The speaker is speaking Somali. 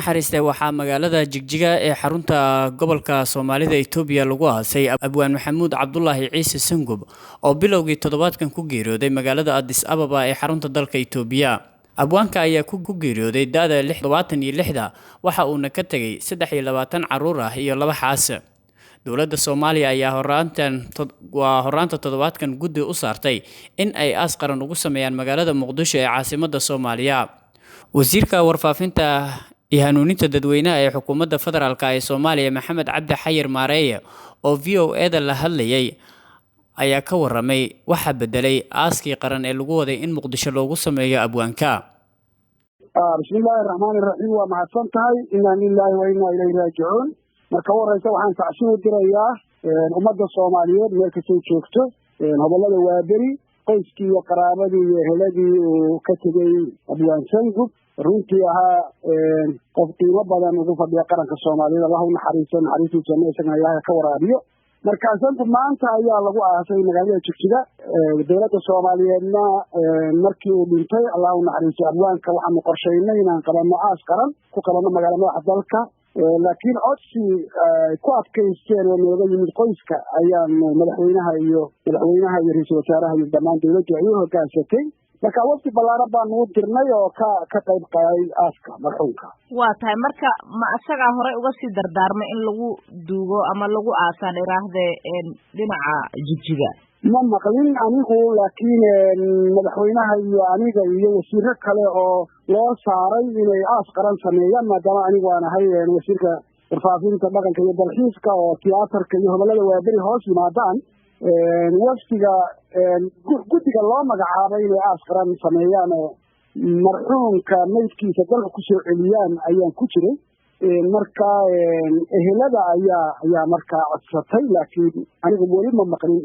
naxariistay waxaa magaalada Jigjiga ee xarunta gobolka Soomaalida Itoobiya lagu aasay Abwaan Maxamuud Cabdullaahi Ciise Sangub oo bilowgii toddobaadkan ku geeriyooday magaalada Addis Ababa ee xarunta dalka Itoobiya. Abwaanka ayaa ku geeriyooday da'da 76 waxa uuna ka tagay 23 caruur ah iyo 2 xaas. Dowladda Soomaaliya ayaa horaanta toddobaadkan guddi u saartay in ay aas qaran ugu sameeyaan magaalada Muqdisho ee caasimadda Soomaaliya. Wasiirka warfaafinta iyo hanuuninta dadweynaha ee xukuumadda federaalka ee Soomaaliya Maxamed Cabdi Xayir Maareeye oo VOA-da la hadlayay ayaa ka waramay waxa bedelay aaskii qaran ee lagu waday in Muqdisho loogu sameeyo abwaanka. Bismillahir Rahmanir Rahiim wa mahadsantahay inna lillahi wa inna ilayhi raaji'uun. Marka waraysa waxaan tacsiin u dirayaa ummadda Soomaaliyeed meel kasta joogto gobolada Waaberi qoyskii iyo qaraabadii iyo eheladii uu ka tagay Abwaan Sangub runtii ahaa qof qiimo badan ugu fadhiya qaranka Soomaaliyeed. Allah u naxariisto isagana Ilaahay ka waraabiyo. marka Sangub maanta ayaa lagu aasay magaalada Jigjiga. Dowladda Soomaaliyeedna markii uu dhintay Allah u naxariisto abwaanka waxaan qorsheynay inaan qabanno aas qaran ku qabanno magaalada dalka. laakiin codsi ku adkaysteen oo nooga yimid qoyska ayaan madaxweynaha iyo ra'iisul wasaaraha iyo dhammaan dowladda ay u hogaansatay. marka waqti ballaaran baan ugu dirnay oo ka qayb qaatay aaska marxuumka. waa tahay marka ma asaga hore uga sii dardaarmay in lagu duugo ama lagu aasaan iraahday dhinaca Jigjiga? ma maqlin anigu, laakiin madaxweynaha iyo aniga iyo wasiirro kale oo loo saaray inay aas qaran sameeyaan maadaama anigu aan ahay wasiirka warfaafinta dhaqanka iyo dalxiiska oo tiyaatarka iyo gobolada Waaberi hoos yimaadaan. wafdiga guddiga loo magacaabay inay aas qaran sameeyaan oo marxuumka maydkiisa dalka ku soo celiyaan ayaan ku jiray. marka ehelada ayaa markaa codsatay, laakiin anigu weli ma maqlin.